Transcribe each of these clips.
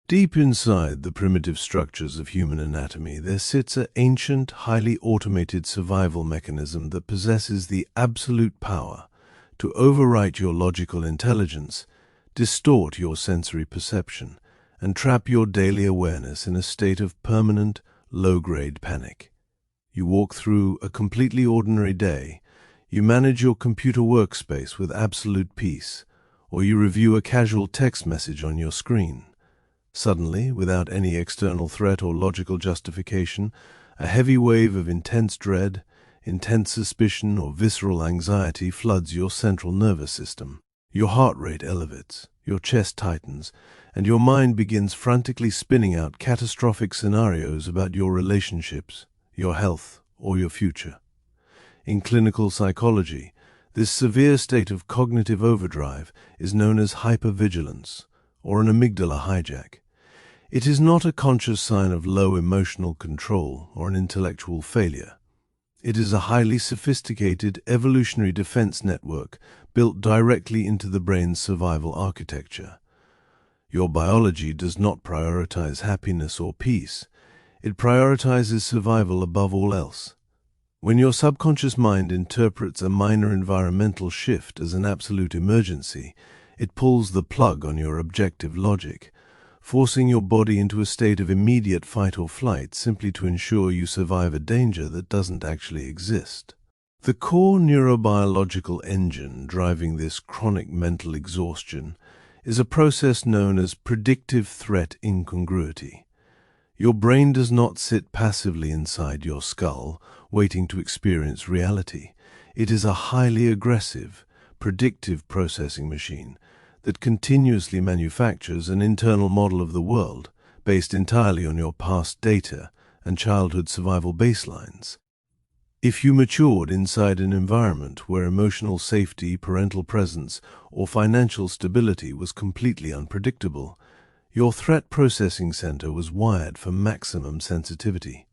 Deep inside the primitive structures of human anatomy, there sits an ancient, highly automated survival mechanism that possesses the absolute power to overwrite your logical intelligence, distort your sensory perception, and trap your daily awareness in a state of permanent, low-grade panic. You walk through a completely ordinary day, you manage your computer workspace with absolute peace, or you review a casual text message on your screen. Suddenly, without any external threat or logical justification, a heavy wave of intense dread, intense suspicion, or visceral anxiety floods your central nervous system. Your heart rate elevates, your chest tightens, and your mind begins frantically spinning out catastrophic scenarios about your relationships, your health, or your future. In clinical psychology, this severe state of cognitive overdrive is known as hyper-vigilance, or an amygdala hijack. It is not a conscious sign of low emotional control or an intellectual failure. It is a highly sophisticated evolutionary defense network built directly into the brain's survival architecture. Your biology does not prioritize happiness or peace. It prioritizes survival above all else. When your subconscious mind interprets a minor environmental shift as an absolute emergency, it pulls the plug on your objective logic, forcing your body into a state of immediate fight or flight simply to ensure you survive a danger that doesn't actually exist. The core neurobiological engine driving this chronic mental exhaustion is a process known as Predictive Threat Incongruity. Your brain does not sit passively inside your skull, waiting to experience reality. It is a highly aggressive, predictive processing machine that continuously manufactures an internal model of the world based entirely on your past data and childhood survival baselines. If you matured inside an environment where emotional safety, parental presence, or financial stability was completely unpredictable, your threat processing center was wired for maximum sensitivity.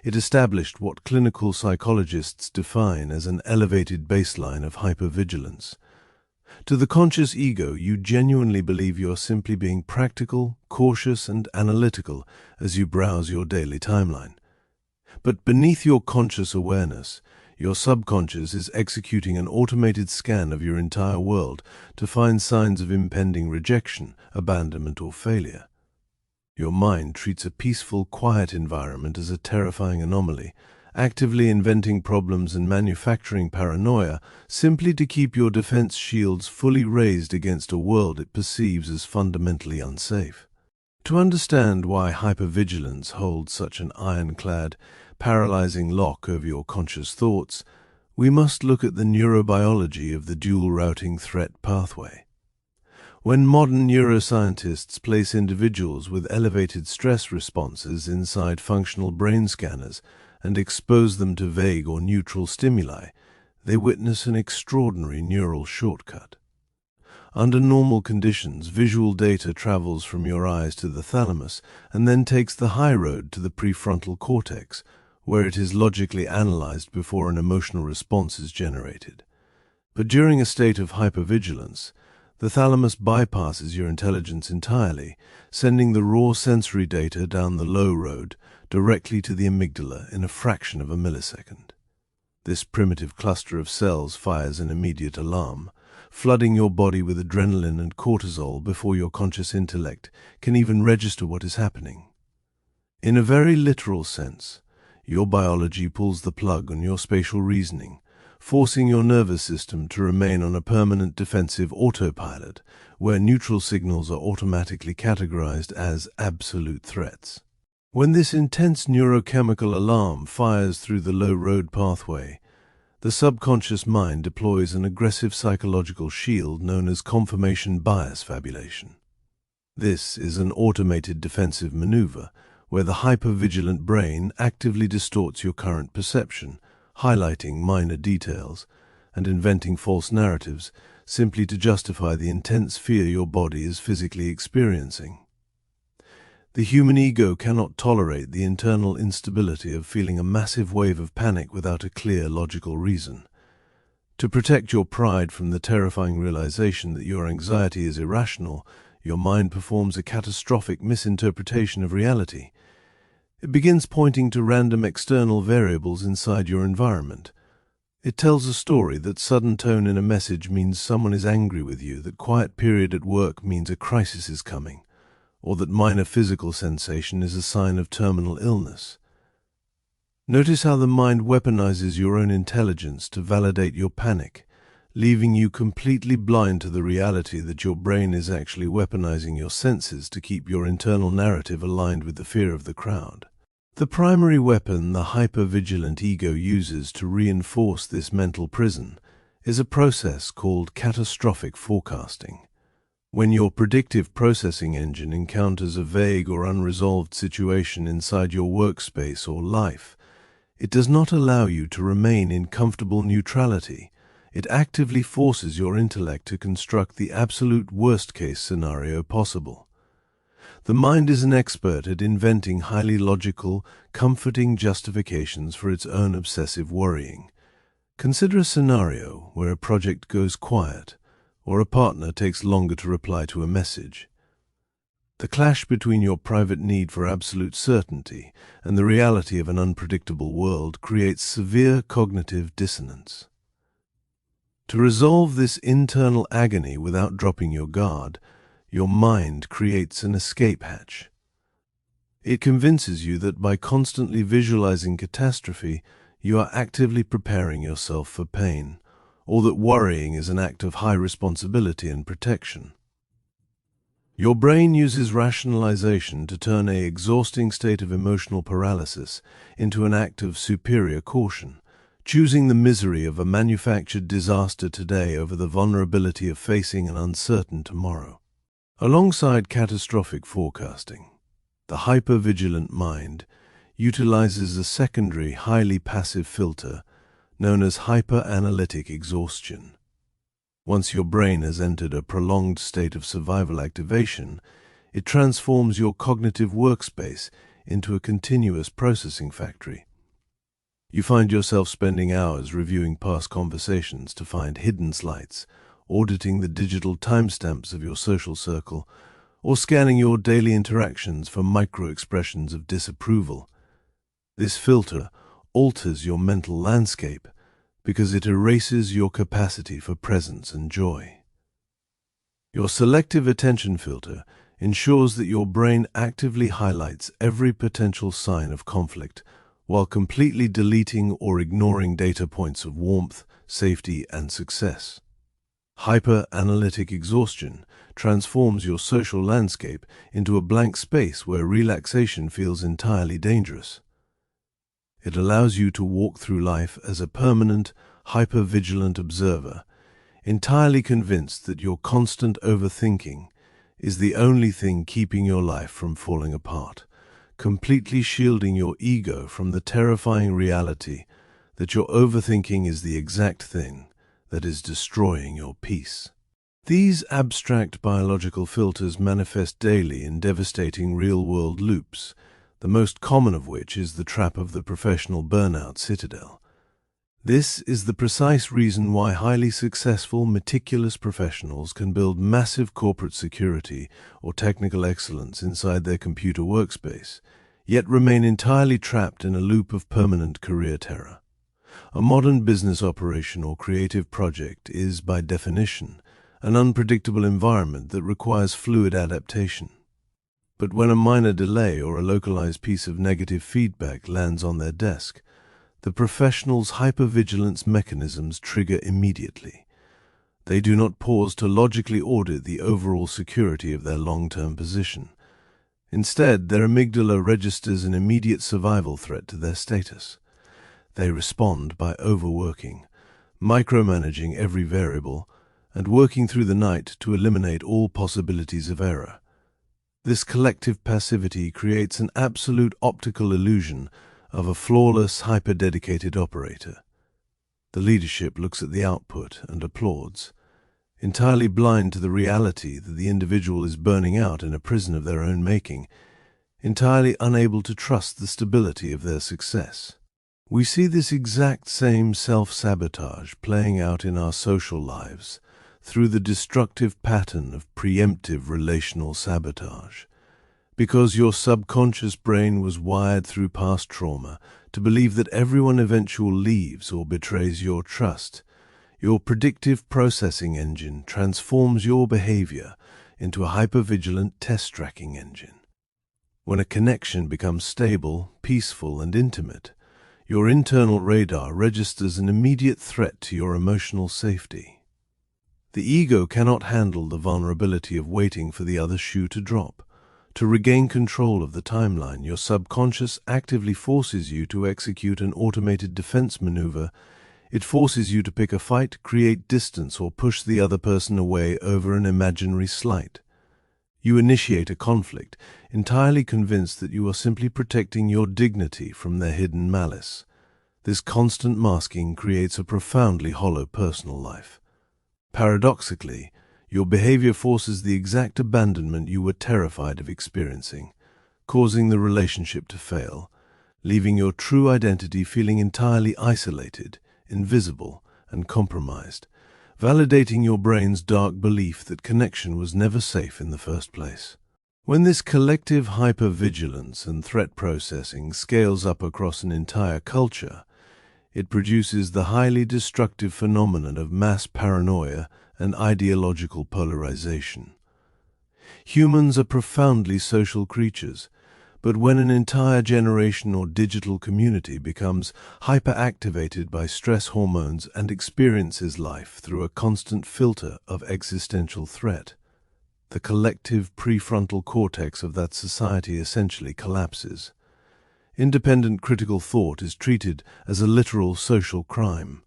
It established what clinical psychologists define as an elevated baseline of hypervigilance. To the conscious ego, you genuinely believe you are simply being practical, cautious, and analytical as you browse your daily timeline. But beneath your conscious awareness, your subconscious is executing an automated scan of your entire world to find signs of impending rejection, abandonment, or failure. Your mind treats a peaceful, quiet environment as a terrifying anomaly, actively inventing problems and manufacturing paranoia simply to keep your defense shields fully raised against a world it perceives as fundamentally unsafe. To understand why hypervigilance holds such an ironclad, paralyzing lock over your conscious thoughts, we must look at the neurobiology of the dual routing threat pathway. When modern neuroscientists place individuals with elevated stress responses inside functional brain scanners and expose them to vague or neutral stimuli, they witness an extraordinary neural shortcut. Under normal conditions, visual data travels from your eyes to the thalamus and then takes the high road to the prefrontal cortex, where it is logically analyzed before an emotional response is generated. But during a state of hypervigilance, the thalamus bypasses your intelligence entirely, sending the raw sensory data down the low road directly to the amygdala in a fraction of a millisecond. This primitive cluster of cells fires an immediate alarm, flooding your body with adrenaline and cortisol before your conscious intellect can even register what is happening. In a very literal sense, your biology pulls the plug on your spatial reasoning, forcing your nervous system to remain on a permanent defensive autopilot, where neutral signals are automatically categorized as absolute threats. When this intense neurochemical alarm fires through the low-road pathway, the subconscious mind deploys an aggressive psychological shield known as confirmation bias fabulation. This is an automated defensive maneuver where the hypervigilant brain actively distorts your current perception, highlighting minor details and inventing false narratives simply to justify the intense fear your body is physically experiencing. The human ego cannot tolerate the internal instability of feeling a massive wave of panic without a clear, logical reason. To protect your pride from the terrifying realization that your anxiety is irrational, your mind performs a catastrophic misinterpretation of reality. It begins pointing to random external variables inside your environment. It tells a story that sudden tone in a message means someone is angry with you, that quiet period at work means a crisis is coming, or that minor physical sensation is a sign of terminal illness. Notice how the mind weaponizes your own intelligence to validate your panic, leaving you completely blind to the reality that your brain is actually weaponizing your senses to keep your internal narrative aligned with the fear of the crowd. The primary weapon the hyper-vigilant ego uses to reinforce this mental prison is a process called catastrophic forecasting. When your predictive processing engine encounters a vague or unresolved situation inside your workspace or life, it does not allow you to remain in comfortable neutrality. It actively forces your intellect to construct the absolute worst-case scenario possible. The mind is an expert at inventing highly logical, comforting justifications for its own obsessive worrying. Consider a scenario where a project goes quiet, or a partner takes longer to reply to a message. The clash between your private need for absolute certainty and the reality of an unpredictable world creates severe cognitive dissonance. To resolve this internal agony without dropping your guard, your mind creates an escape hatch. It convinces you that by constantly visualizing catastrophe, you are actively preparing yourself for pain, or that worrying is an act of high responsibility and protection. Your brain uses rationalization to turn an exhausting state of emotional paralysis into an act of superior caution, choosing the misery of a manufactured disaster today over the vulnerability of facing an uncertain tomorrow. Alongside catastrophic forecasting, the hyper-vigilant mind utilizes a secondary, highly passive filter known as hyper-analytic exhaustion. Once your brain has entered a prolonged state of survival activation, it transforms your cognitive workspace into a continuous processing factory. You find yourself spending hours reviewing past conversations to find hidden slights, auditing the digital timestamps of your social circle, or scanning your daily interactions for micro-expressions of disapproval. This filter alters your mental landscape because it erases your capacity for presence and joy. Your selective attention filter ensures that your brain actively highlights every potential sign of conflict while completely deleting or ignoring data points of warmth, safety, and success. Hyper-analytic exhaustion transforms your social landscape into a blank space where relaxation feels entirely dangerous. It allows you to walk through life as a permanent, hyper-vigilant observer, entirely convinced that your constant overthinking is the only thing keeping your life from falling apart, completely shielding your ego from the terrifying reality that your overthinking is the exact thing that is destroying your peace. These abstract biological filters manifest daily in devastating real-world loops, the most common of which is the trap of the professional burnout citadel. This is the precise reason why highly successful, meticulous professionals can build massive corporate security or technical excellence inside their computer workspace, yet remain entirely trapped in a loop of permanent career terror. A modern business operation or creative project is, by definition, an unpredictable environment that requires fluid adaptation. But when a minor delay or a localized piece of negative feedback lands on their desk, the professional's hypervigilance mechanisms trigger immediately. They do not pause to logically audit the overall security of their long-term position. Instead, their amygdala registers an immediate survival threat to their status. They respond by overworking, micromanaging every variable, and working through the night to eliminate all possibilities of error. This collective passivity creates an absolute optical illusion of a flawless, hyper-dedicated operator. The leadership looks at the output and applauds, entirely blind to the reality that the individual is burning out in a prison of their own making, entirely unable to trust the stability of their success. We see this exact same self-sabotage playing out in our social lives through the destructive pattern of preemptive relational sabotage. Because your subconscious brain was wired through past trauma to believe that everyone eventually leaves or betrays your trust, your predictive processing engine transforms your behavior into a hyper-vigilant test-tracking engine. When a connection becomes stable, peaceful, and intimate, your internal radar registers an immediate threat to your emotional safety. The ego cannot handle the vulnerability of waiting for the other shoe to drop. To regain control of the timeline, your subconscious actively forces you to execute an automated defense maneuver. It forces you to pick a fight, create distance, or push the other person away over an imaginary slight. You initiate a conflict, entirely convinced that you are simply protecting your dignity from their hidden malice. This constant masking creates a profoundly hollow personal life. Paradoxically, your behavior forces the exact abandonment you were terrified of experiencing, causing the relationship to fail, leaving your true identity feeling entirely isolated, invisible, and compromised, validating your brain's dark belief that connection was never safe in the first place. When this collective hypervigilance and threat processing scales up across an entire culture, it produces the highly destructive phenomenon of mass paranoia and ideological polarization. Humans are profoundly social creatures, but when an entire generation or digital community becomes hyperactivated by stress hormones and experiences life through a constant filter of existential threat, the collective prefrontal cortex of that society essentially collapses. Independent critical thought is treated as a literal social crime.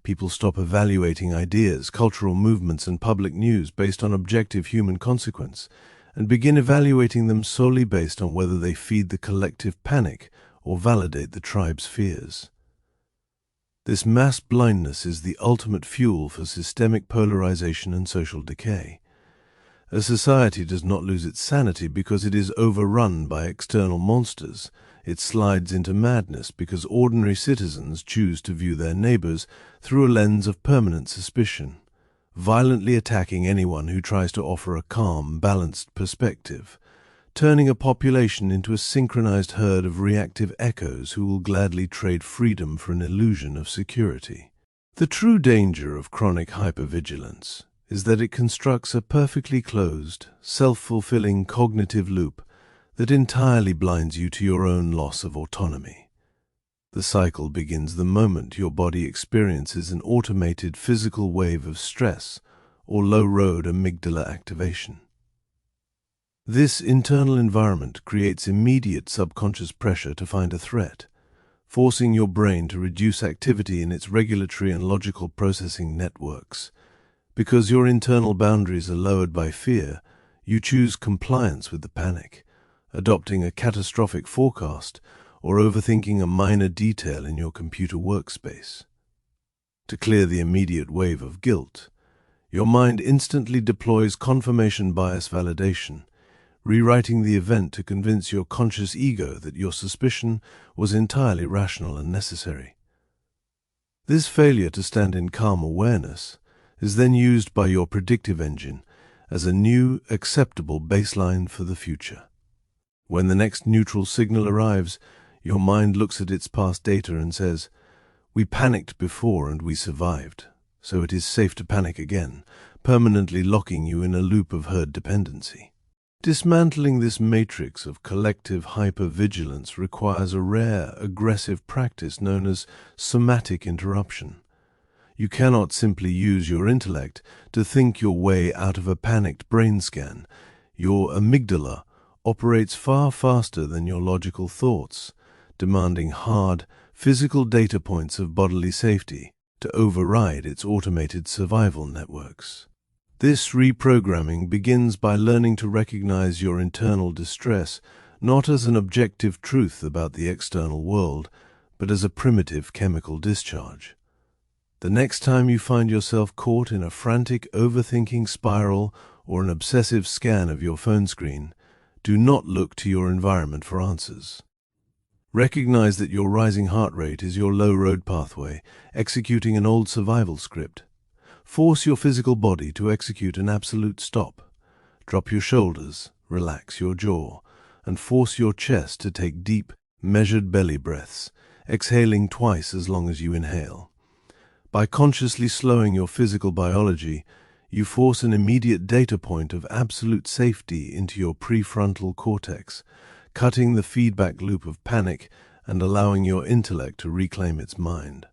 People stop evaluating ideas, cultural movements, and public news based on objective human consequence, and begin evaluating them solely based on whether they feed the collective panic or validate the tribe's fears. This mass blindness is the ultimate fuel for systemic polarization and social decay. A society does not lose its sanity because it is overrun by external monsters. It slides into madness because ordinary citizens choose to view their neighbors through a lens of permanent suspicion, violently attacking anyone who tries to offer a calm, balanced perspective, turning a population into a synchronized herd of reactive echoes who will gladly trade freedom for an illusion of security. The true danger of chronic hypervigilance is that it constructs a perfectly closed, self-fulfilling cognitive loop that entirely blinds you to your own loss of autonomy. The cycle begins the moment your body experiences an automated physical wave of stress or low-road amygdala activation. This internal environment creates immediate subconscious pressure to find a threat, forcing your brain to reduce activity in its regulatory and logical processing networks. Because your internal boundaries are lowered by fear, you choose compliance with the panic, adopting a catastrophic forecast or overthinking a minor detail in your computer workspace. To clear the immediate wave of guilt, your mind instantly deploys confirmation bias validation, rewriting the event to convince your conscious ego that your suspicion was entirely rational and necessary. This failure to stand in calm awareness is then used by your predictive engine as a new, acceptable baseline for the future. When the next neutral signal arrives, your mind looks at its past data and says, "We panicked before and we survived, so it is safe to panic again," permanently locking you in a loop of herd dependency. Dismantling this matrix of collective hypervigilance requires a rare, aggressive practice known as somatic interruption. You cannot simply use your intellect to think your way out of a panicked brain scan. Your amygdala operates far faster than your logical thoughts, demanding hard, physical data points of bodily safety to override its automated survival networks. This reprogramming begins by learning to recognize your internal distress not as an objective truth about the external world, but as a primitive chemical discharge. The next time you find yourself caught in a frantic overthinking spiral or an obsessive scan of your phone screen, do not look to your environment for answers. Recognize that your rising heart rate is your low-road pathway, executing an old survival script. Force your physical body to execute an absolute stop. Drop your shoulders, relax your jaw, and force your chest to take deep, measured belly breaths, exhaling twice as long as you inhale. By consciously slowing your physical biology, you force an immediate data point of absolute safety into your prefrontal cortex, cutting the feedback loop of panic and allowing your intellect to reclaim its mind.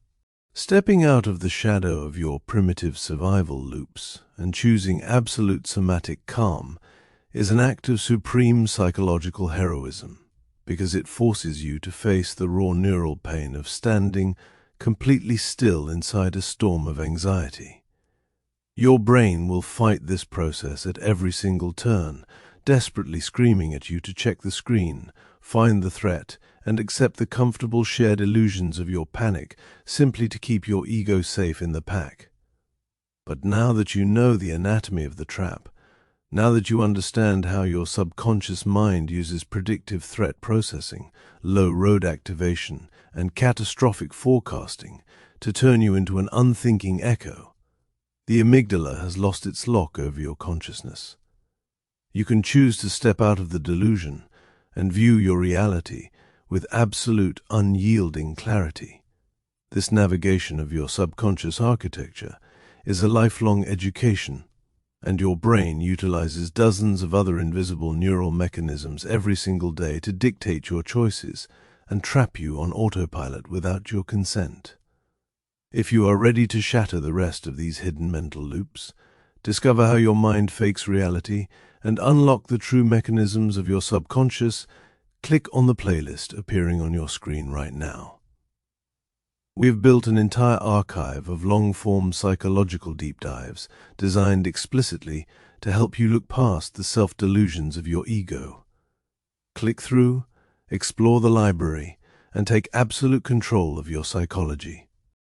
Stepping out of the shadow of your primitive survival loops and choosing absolute somatic calm is an act of supreme psychological heroism, because it forces you to face the raw neural pain of standing completely still inside a storm of anxiety. Your brain will fight this process at every single turn, desperately screaming at you to check the screen, find the threat, and accept the comfortable shared illusions of your panic simply to keep your ego safe in the pack. But now that you know the anatomy of the trap, now that you understand how your subconscious mind uses predictive threat processing, low road activation, and catastrophic forecasting to turn you into an unthinking echo, the amygdala has lost its lock over your consciousness. You can choose to step out of the delusion and view your reality with absolute, unyielding clarity. This navigation of your subconscious architecture is a lifelong education, and your brain utilizes dozens of other invisible neural mechanisms every single day to dictate your choices and trap you on autopilot without your consent. If you are ready to shatter the rest of these hidden mental loops, discover how your mind fakes reality, and unlock the true mechanisms of your subconscious, click on the playlist appearing on your screen right now. We have built an entire archive of long-form psychological deep dives designed explicitly to help you look past the self-delusions of your ego. Click through, explore the library, and take absolute control of your psychology.